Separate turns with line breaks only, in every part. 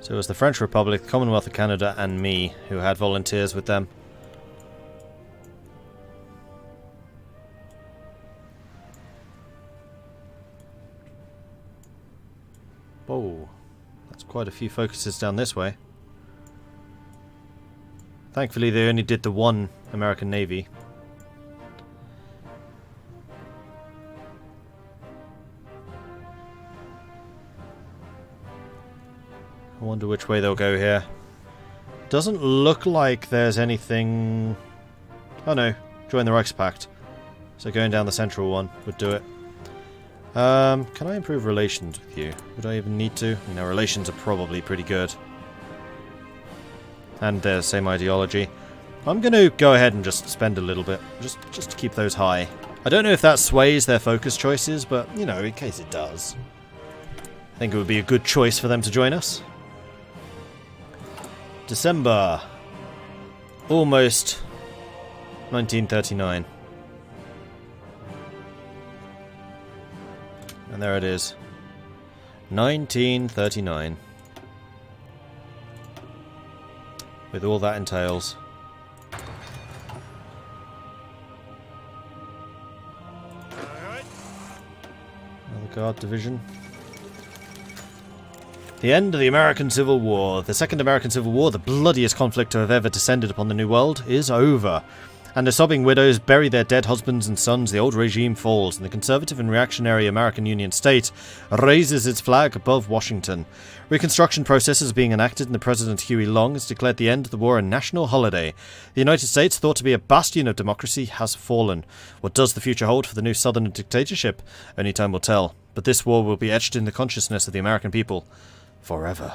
So it was the French Republic, the Commonwealth of Canada, and me who had volunteers with them. Oh, that's quite a few focuses down this way. Thankfully, they only did the one American Navy. I wonder which way they'll go here. Doesn't look like there's anything... Oh no, join the Reichspakt. So going down the central one would do it. Can I improve relations with you? Would I even need to? You know, relations are probably pretty good. And they're the same ideology. I'm going to go ahead and just spend a little bit, just to keep those high. I don't know if that sways their focus choices, but, you know, in case it does. I think it would be a good choice for them to join us. December. Almost 1939. And there it is. 1939. With all that entails. Another Guard division. The end of the American Civil War. The Second American Civil War, the bloodiest conflict to have ever descended upon the New World, is over. And the sobbing widows bury their dead husbands and sons, the old regime falls, and the conservative and reactionary American Union State raises its flag above Washington. Reconstruction processes are being enacted, and the President Huey Long has declared the end of the war a national holiday. The United States, thought to be a bastion of democracy, has fallen. What does the future hold for the new Southern dictatorship? Only time will tell. But this war will be etched in the consciousness of the American people forever.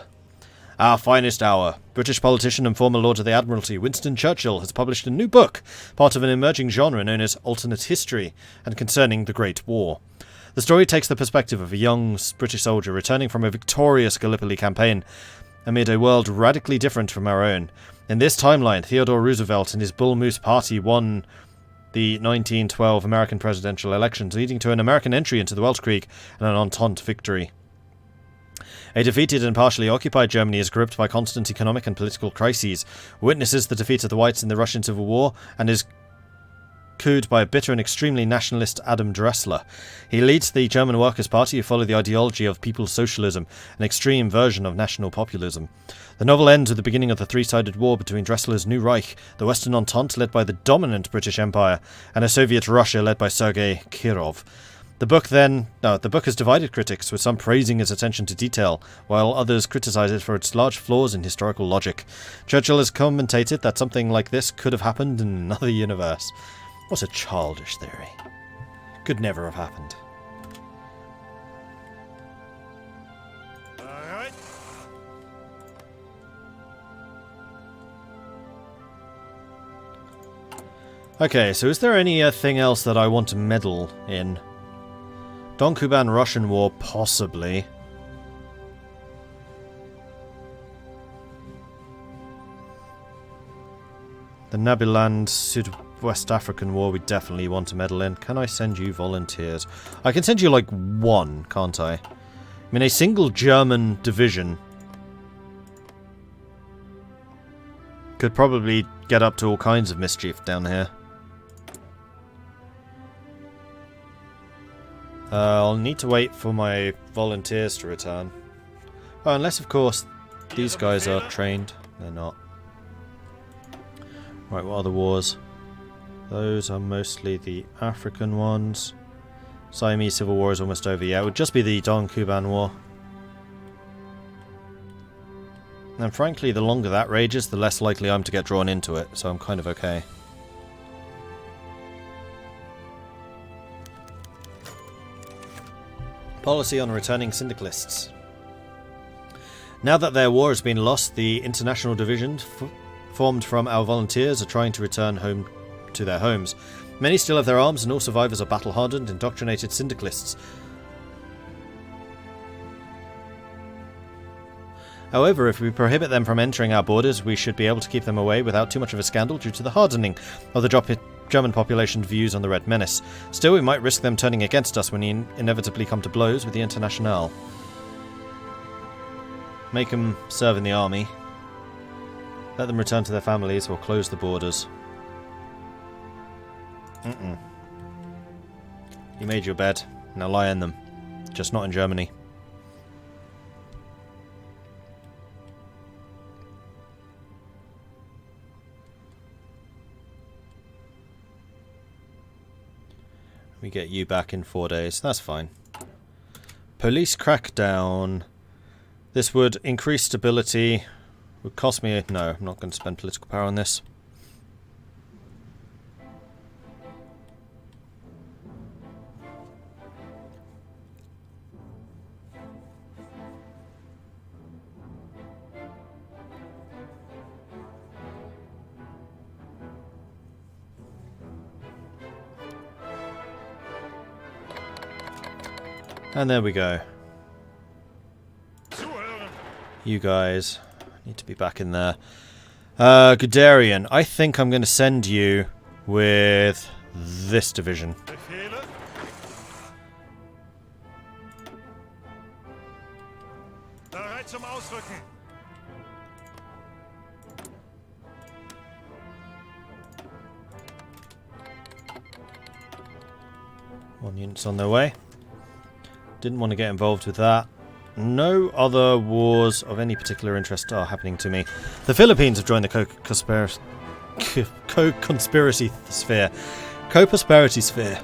Our finest hour. British politician and former Lord of the Admiralty Winston Churchill has published a new book, part of an emerging genre known as alternate history, and concerning the Great War. The story takes the perspective of a young British soldier returning from a victorious Gallipoli campaign amid a world radically different from our own. In this timeline, Theodore Roosevelt and his Bull Moose Party won the 1912 American presidential elections, leading to an American entry into the Weltkrieg and an Entente victory. A defeated and partially occupied Germany is gripped by constant economic and political crises, witnesses the defeat of the Whites in the Russian Civil War, and is cooed by a bitter and extremely nationalist Adam Dressler. He leads the German Workers' Party, who follow the ideology of people's socialism, an extreme version of national populism. The novel ends with the beginning of the three-sided war between Dressler's New Reich, the Western Entente led by the dominant British Empire, and a Soviet Russia led by Sergei Kirov. The book has divided critics, with some praising its attention to detail, while others criticize it for its large flaws in historical logic. Churchill has commentated that something like this could have happened in another universe. What a childish theory. Could never have happened.
Alright.
Okay, so is there anything else that I want to meddle in? Don Kuban Russian War, possibly. The Nabiland Sud-West African War we definitely want to meddle in. Can I send you volunteers? I can send you like one, can't I? I mean, a single German division could probably get up to all kinds of mischief down here. I'll need to wait for my volunteers to return. Oh, unless, of course, these guys are trained. They're not. Right, what other wars? Those are mostly the African ones. Siamese Civil War is almost over. Yeah, it would just be the Don Kuban War. And frankly, the longer that rages, the less likely I'm to get drawn into it, so I'm kind of okay. Policy on returning syndicalists. Now that their war has been lost, the international division formed from our volunteers are trying to return home to their homes. Many still have their arms, and all survivors are battle-hardened, indoctrinated syndicalists. However, if we prohibit them from entering our borders, we should be able to keep them away without too much of a scandal due to the hardening of the German population's views on the Red Menace. Still, we might risk them turning against us when we inevitably come to blows with the Internationale. make them serve in the army. Let them return to their families or close the borders. You made your bed. Now lie in them. Just not in Germany. We get you back in 4 days. That's fine. Police crackdown. This would increase stability. Would cost me... No, I'm not going to spend political power on this. And there we go. You guys need to be back in there. Guderian, I think I'm going to send you with this division. One unit's on their way. Didn't want to get involved with that. No other wars of any particular interest are happening to me. The Philippines have joined the co-conspiracy sphere. Co-prosperity sphere.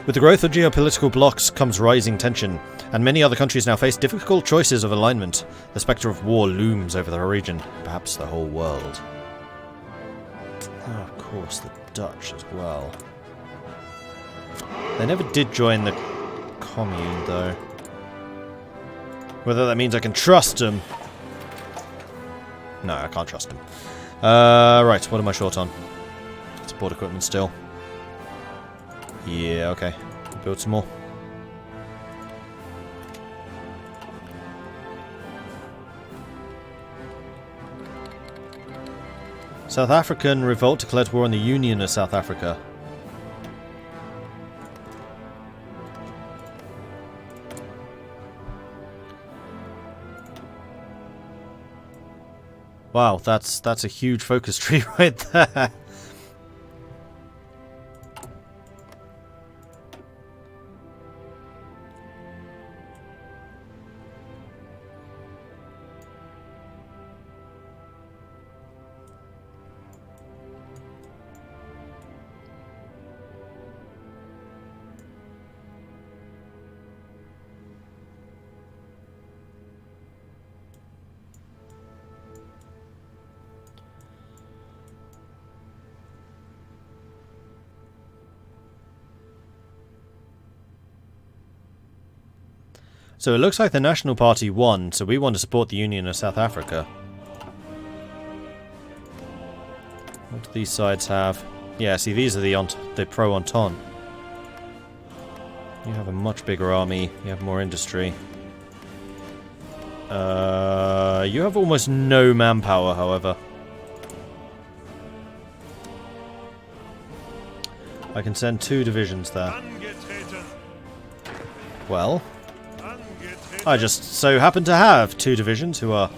With the growth of geopolitical blocs comes rising tension, and many other countries now face difficult choices of alignment. The spectre of war looms over the region, perhaps the whole world. Oh, of course, the Dutch as well. They never did join the commune, though. Whether that means I can trust them... No, I can't trust them. Right, what am I short on? Support equipment still. Yeah, okay. Build some more. South African revolt declared war on the Union of South Africa. Wow, that's a huge focus tree right there. So it looks like the National Party won, so we want to support the Union of South Africa. What do these sides have? Yeah, see, these are the pro-Entente. You have a much bigger army, you have more industry. You have almost no manpower, however. I can send 2 divisions there. Well... I just so happen to have 2 divisions who are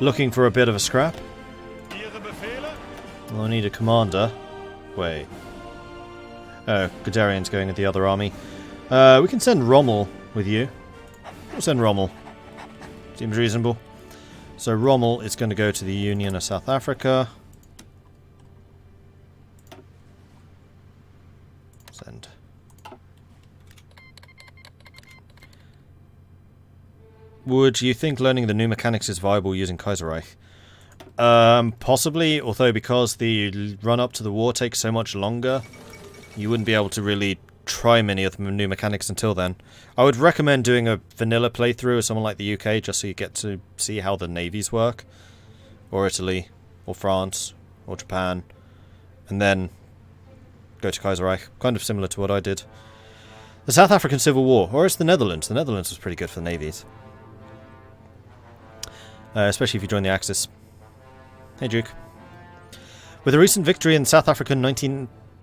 looking for a bit of a scrap. Well, I need a commander. Wait. Oh, Guderian's going with the other army. We can send Rommel with you. We'll send Rommel. Seems reasonable. So Rommel is going to go to the Union of South Africa. Send. Would you think learning the new mechanics is viable using Kaiserreich? Possibly, although because the run-up to the war takes so much longer, you wouldn't be able to really try many of the new mechanics until then. I would recommend doing a vanilla playthrough of someone like the UK, just so you get to see how the navies work. Or Italy, or France, or Japan, and then go to Kaiserreich. Kind of similar to what I did. The South African Civil War, or it's the Netherlands. The Netherlands was pretty good for the navies. Especially if you join the Axis. Hey, Duke. With a recent victory in South African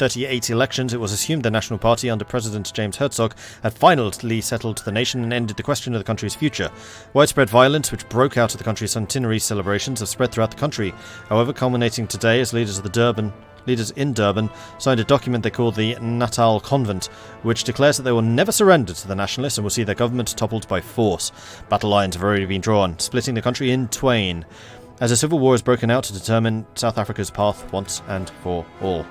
1938 elections, it was assumed the National Party under President James Herzog had finally settled the nation and ended the question of the country's future. Widespread violence, which broke out at the country's centenary celebrations, have spread throughout the country. However, culminating today as leaders in Durban signed a document they call the Natal Convent, which declares that they will never surrender to the nationalists and will see their government toppled by force. Battle lines have already been drawn, splitting the country in twain, as a civil war has broken out to determine South Africa's path once and for all.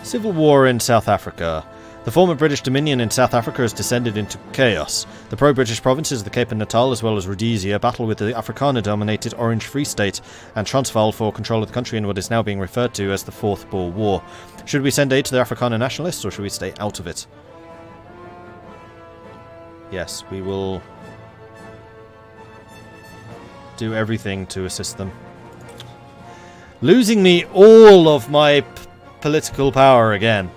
Civil war in South Africa. The former British Dominion in South Africa has descended into chaos. The pro-British provinces of the Cape and Natal, as well as Rhodesia, battle with the Afrikaner-dominated Orange Free State and Transvaal for control of the country in what is now being referred to as the Fourth Boer War. Should we send aid to the Afrikaner nationalists, or should we stay out of it? Yes, we will do everything to assist them. Losing me all of my political power again.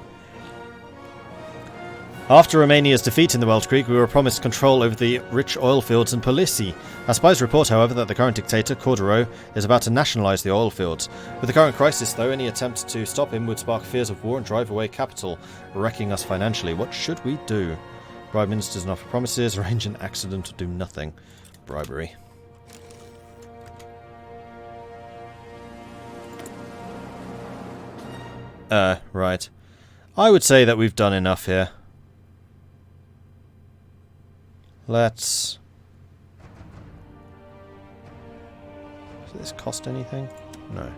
After Romania's defeat in the Welsh Creek, we were promised control over the rich oil fields in Polici. Our spies report, however, that the current dictator, Cordero, is about to nationalise the oil fields. With the current crisis, though, any attempt to stop him would spark fears of war and drive away capital, wrecking us financially. What should we do? Bribe ministers and offer promises, arrange an accident, or do nothing. Bribery. Right. I would say that we've done enough here. Let's... Does this cost anything? No.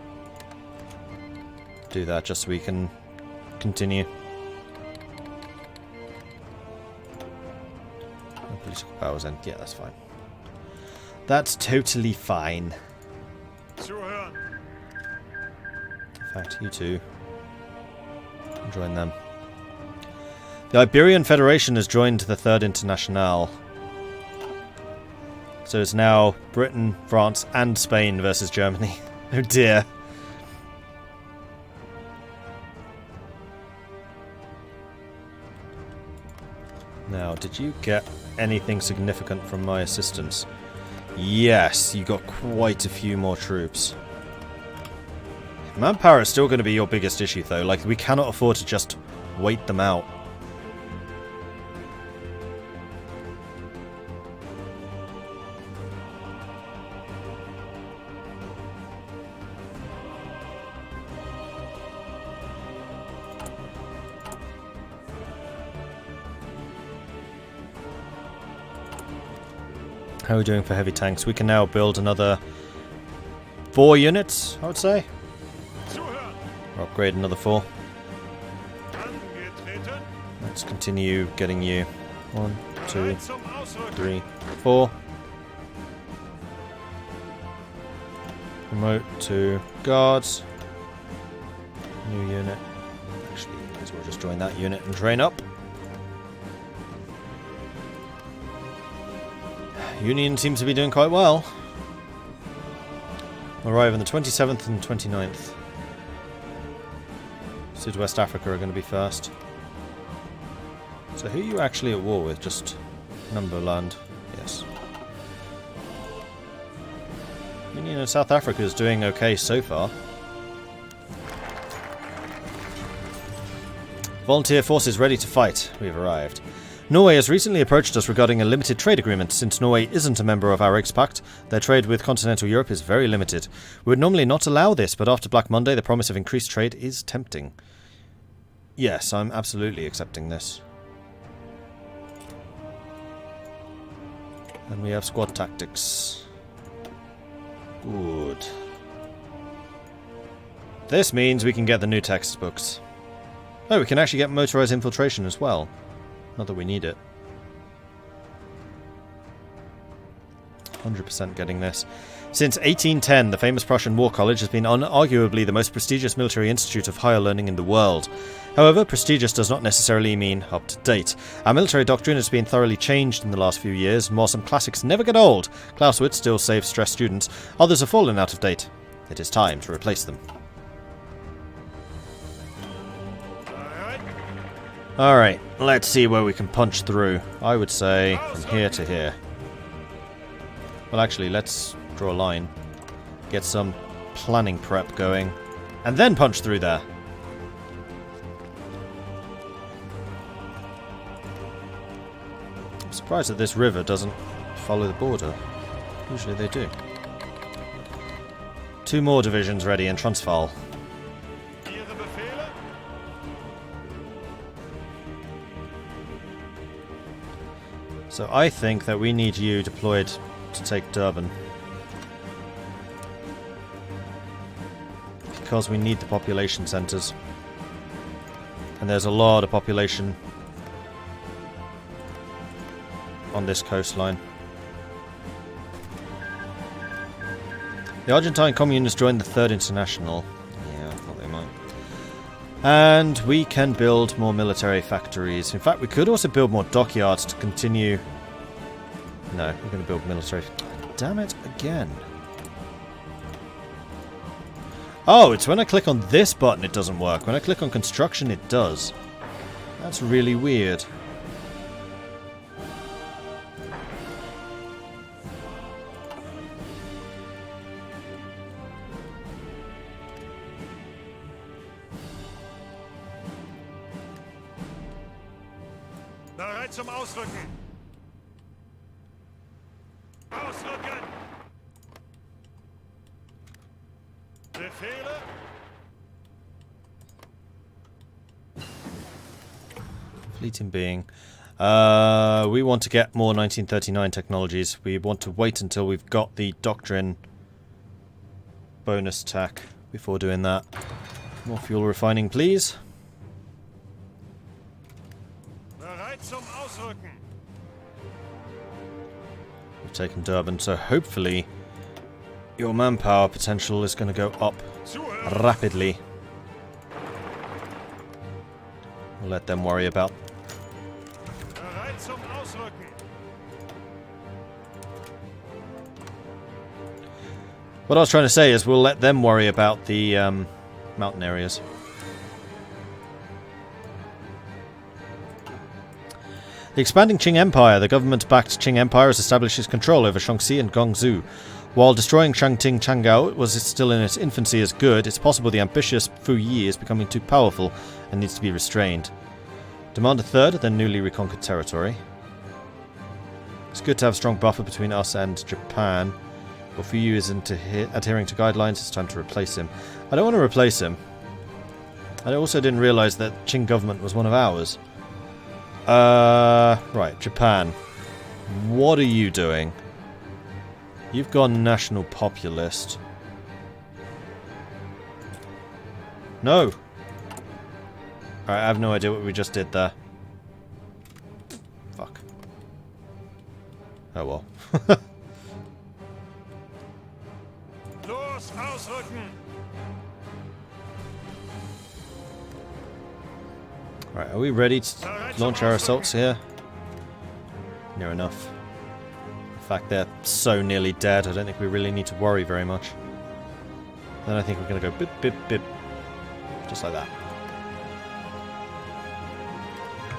Do that just so we can continue. No political powers end. Yeah, that's fine. That's totally fine. In fact, you two. Join them. The Iberian Federation has joined the Third Internationale. So it's now Britain, France, and Spain versus Germany. Oh dear. Now, did you get anything significant from my assistance? Yes, you got quite a few more troops. Manpower is still going to be your biggest issue, though. Like, we cannot afford to just wait them out. How are we doing for heavy tanks? We can now build another 4 units, I would say. Or upgrade another 4. Let's continue getting you 1, 2, 3, 4. Promote to guards. New unit. Actually, I guess we'll just join that unit and train up. Union seems to be doing quite well. We'll arrive on the 27th and 29th. West Africa are going to be first. So who are you actually at war with? Just Numberland. Yes. Union of South Africa is doing okay so far. Volunteer forces ready to fight. We have arrived. Norway has recently approached us regarding a limited trade agreement. Since Norway isn't a member of our Reichspakt, their trade with continental Europe is very limited. We would normally not allow this, but after Black Monday, the promise of increased trade is tempting. Yes, I'm absolutely accepting this. And we have squad tactics. Good. This means we can get the new textbooks. Oh, we can actually get motorized infiltration as well. Not that we need it. 100% getting this. Since 1810, the famous Prussian War College has been unarguably the most prestigious military institute of higher learning in the world. However, prestigious does not necessarily mean up to date. Our military doctrine has been thoroughly changed in the last few years, and while some classics never get old, Clausewitz still saves stressed students, others have fallen out of date. It is time to replace them. Alright, let's see where we can punch through. I would say from here to here. Well, actually, let's Draw a line. Get some planning prep going. And then punch through there. I'm surprised that this river doesn't follow the border. Usually they do. 2 more divisions ready in Transvaal. So I think that we need you deployed to take Durban. Because we need the population centres. And there's a lot of population on this coastline. The Argentine Communists joined the Third International. Yeah, I thought they might. And we can build more military factories. In fact, we could also build more dockyards to continue... No, we're going to build military... Damn it, again. Oh, it's when I click on this button it doesn't work. When I click on construction it does. That's really weird.
Bereit zum Ausrücken. Ausrücken. Befehle.
Fleet in being. We want to get more 1939 technologies. We want to wait until we've got the doctrine bonus tack before doing that. More fuel refining, please.
Bereit zum Ausrücken.
We've taken Durban, so hopefully your manpower potential is going to go up rapidly. We'll let them worry about.
Bereit zum Ausrücken.
What I was trying to say is we'll let them worry about the mountain areas. The expanding Qing Empire. The government-backed Qing Empire has established its control over Shaanxi and Guangzhou. While destroying Changting Changao was still in its infancy as good, it's possible the ambitious Fu Yi is becoming too powerful and needs to be restrained. Demand a third of their newly reconquered territory. It's good to have a strong buffer between us and Japan. But Fu Yi isn't adhering to guidelines, it's time to replace him. I don't want to replace him. I also didn't realise that Qing government was one of ours. Right, Japan. What are you doing? You've gone national populist. No! Alright, I have no idea what we just did there. Fuck. Oh well.
Los, ausrücken.
Alright, are we ready to launch our assaults here? Near enough. In fact, they're so nearly dead, I don't think we really need to worry very much. Then I think we're going to go bip, bip, bip. Just like that.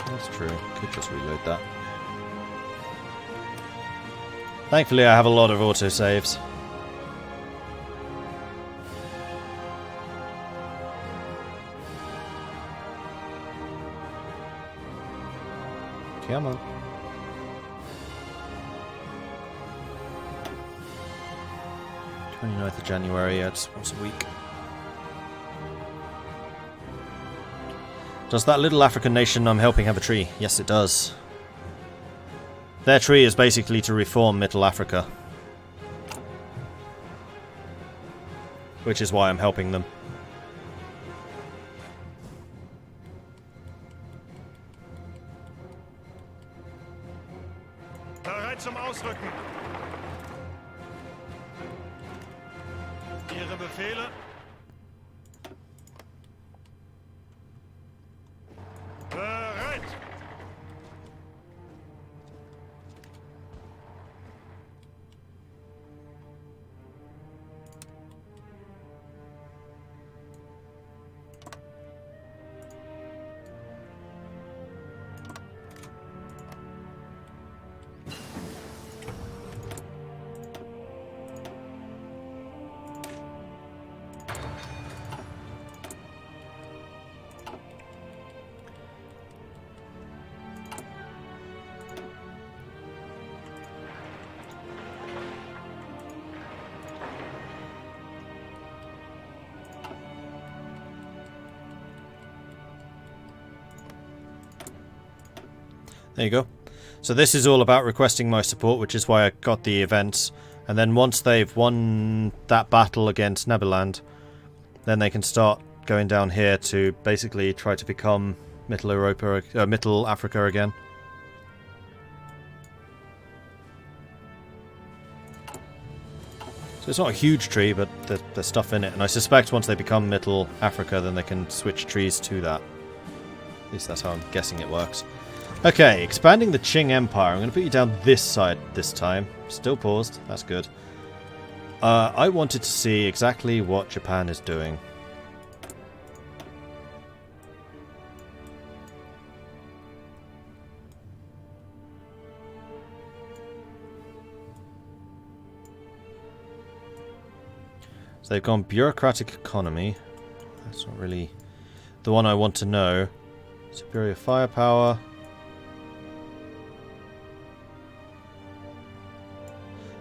That's true. Could just reload that. Thankfully, I have a lot of autosaves. Come on. 29th of January, yeah, just once a week. Does that little African nation I'm helping have a tree? Yes, it does. Their tree is basically to reform Middle Africa. Which is why I'm helping them.
Bereit zum Ausrücken. Ihre Befehle. Bereit.
There you go. So this is all about requesting my support, which is why I got the events. And then once they've won that battle against Nebuland, then they can start going down here to basically try to become Middle Africa again. So it's not a huge tree, but there's stuff in it. And I suspect once they become Middle Africa, then they can switch trees to that. At least that's how I'm guessing it works. Okay, expanding the Qing Empire. I'm going to put you down this side this time. Still paused. That's good. I wanted to see exactly what Japan is doing. So they've gone bureaucratic economy. That's not really the one I want to know. Superior firepower.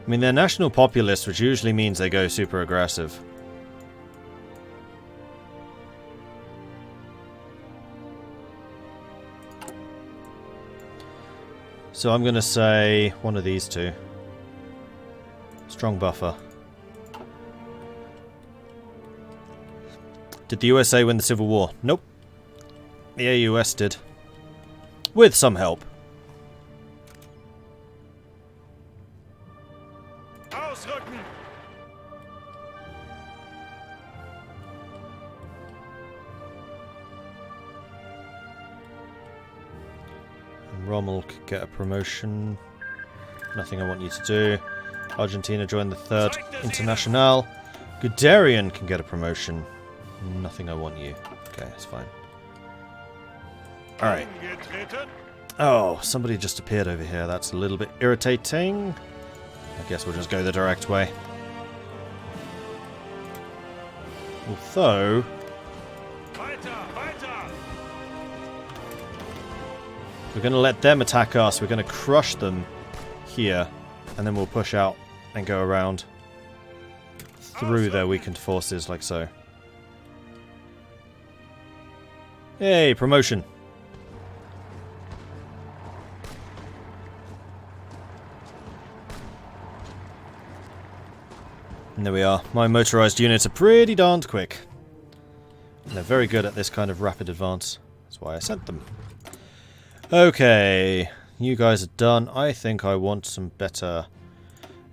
I mean, they're national populists, which usually means they go super aggressive. So I'm going to say one of these two. Strong buffer. Did the USA win the Civil War? Nope. The AUS did. With some help.
Ausrücken!
And Rommel could get a promotion. Nothing I want you to do. Argentina joined the Third Internationale. Guderian can get a promotion. Nothing I want you. Okay, that's fine. Alright. Oh, somebody just appeared over here. That's a little bit irritating. I guess we'll just go the direct way. Although... we're going to let them attack us. We're going to crush them here. And then we'll push out and go around through their weakened forces like so. Yay, promotion. And there we are. My motorized units are pretty darned quick. And they're very good at this kind of rapid advance. That's why I sent them. Okay, you guys are done. I think I want some better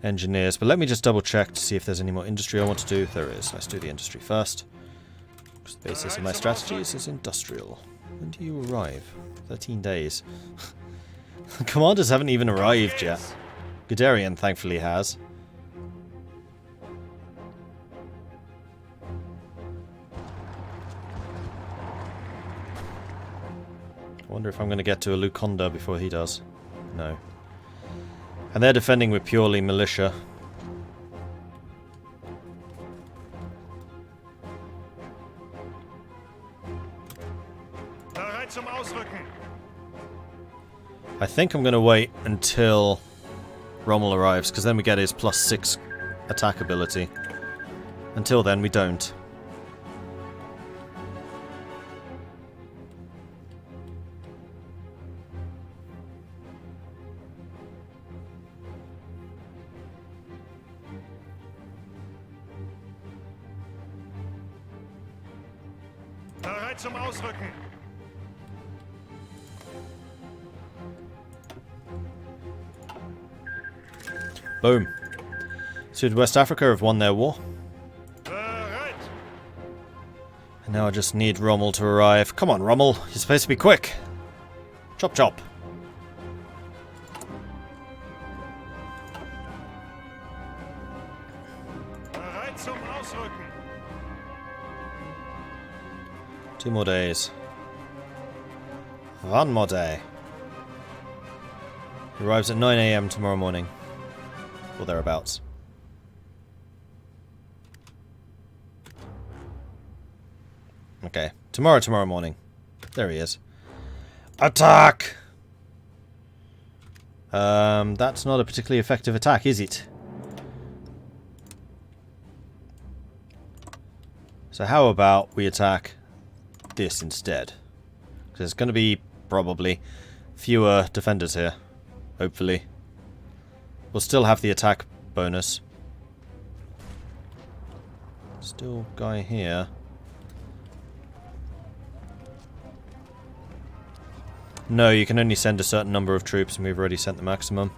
engineers. But let me just double check to see if there's any more industry I want to do. There is. Let's do the industry first. The basis of my strategies is industrial. When do you arrive? 13 days. Commanders haven't even arrived yet. Guderian thankfully has. I wonder if I'm going to get to a Lukonda before he does. No. And they're defending with purely militia. I think I'm going to wait until Rommel arrives, because then we get his +6 attack ability. Until then, we don't.
Bereit zum Ausrücken.
Boom. West Africa have won their war.
Bereit.
And now I just need Rommel to arrive. Come on, Rommel. You're supposed to be quick. Chop chop.
Bereit zum Ausrücken.
2 more days. 1 more day. He arrives at 9 AM tomorrow morning. Or thereabouts. Okay. Tomorrow morning. There he is. Attack! That's not a particularly effective attack, is it? So how about we attack this instead? Because it's going to be probably fewer defenders here, hopefully. We'll still have the attack bonus. Still guy here. No, you can only send a certain number of troops, and we've already sent the maximum.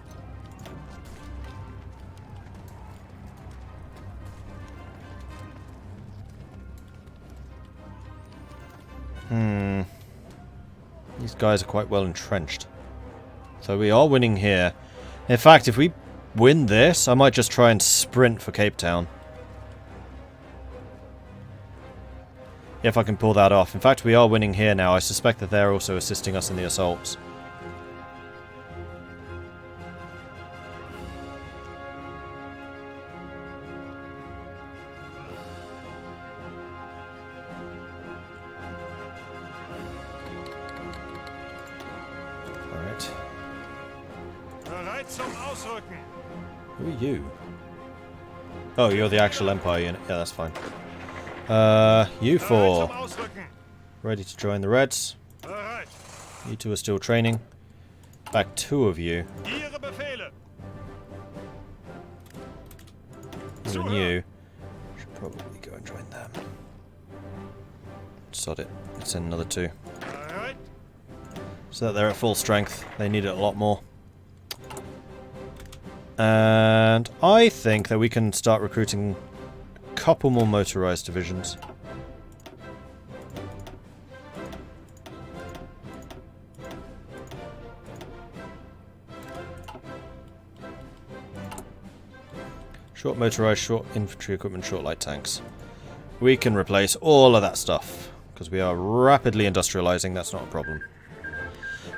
These guys are quite well entrenched. So we are winning here. In fact, if we win this, I might just try and sprint for Cape Town. If I can pull that off. In fact, we are winning here now. I suspect that they're also assisting us in the assaults. Alright.
Bereit zum Ausrücken.
Who are you? Oh, you're the actual Empire unit. Yeah, that's fine. You four. Ready to join the Reds. You two are still training. Back two of you. You and you should probably go and join them. Sod it. Let's send another two. So that they're at full strength. They need it a lot more. And I think that we can start recruiting a couple more motorized divisions. Short motorized, short infantry equipment, short light tanks. We can replace all of that stuff, because we are rapidly industrializing, that's not a problem.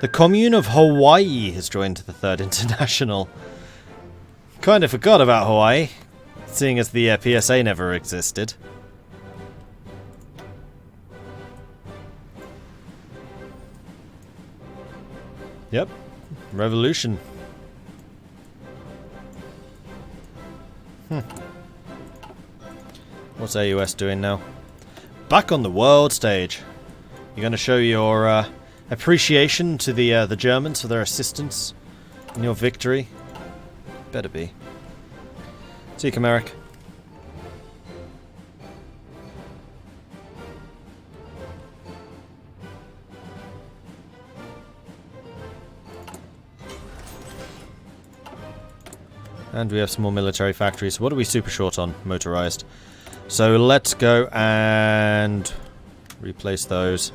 The Commune of Hawaii has joined the Third International. Kind of forgot about Hawaii, seeing as the PSA never existed. Yep, revolution. What's AUS doing now? Back on the world stage. You're going to show your appreciation to the Germans for their assistance in your victory. Better be. See you, Kaiserreich. And we have some more military factories. What are we super short on? Motorized. So let's go and replace those.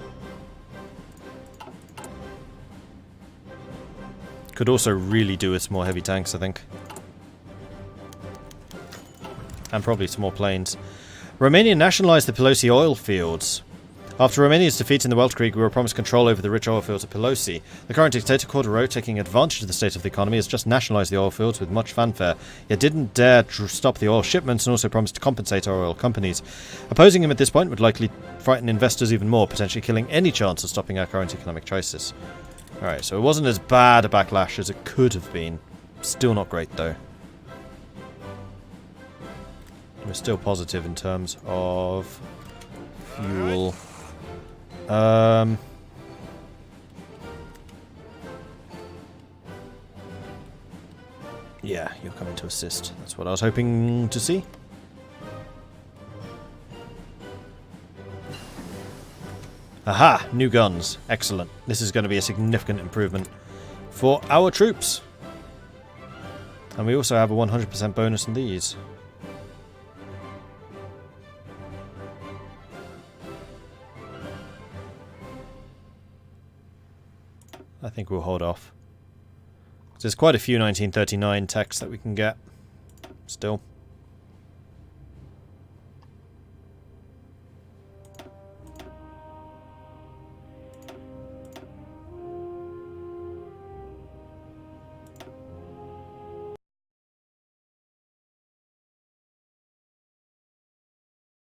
Could also really do with some more heavy tanks, I think. And probably some more planes. Romania nationalized the Pelosi oil fields. After Romania's defeat in the Welsh Creek, we were promised control over the rich oil fields of Pelosi. The current dictator, Cordero, taking advantage of the state of the economy, has just nationalized the oil fields with much fanfare, yet didn't dare to stop the oil shipments and also promised to compensate our oil companies. Opposing him at this point would likely frighten investors even more, potentially killing any chance of stopping our current economic crisis. Alright, so it wasn't as bad a backlash as it could have been. Still not great, though. We're still positive in terms of fuel. Yeah, you're coming to assist. That's what I was hoping to see. Aha! New guns. Excellent. This is going to be a significant improvement for our troops. And we also have a 100% bonus on these. I think we'll hold off. There's quite a few 1939 techs that we can get still.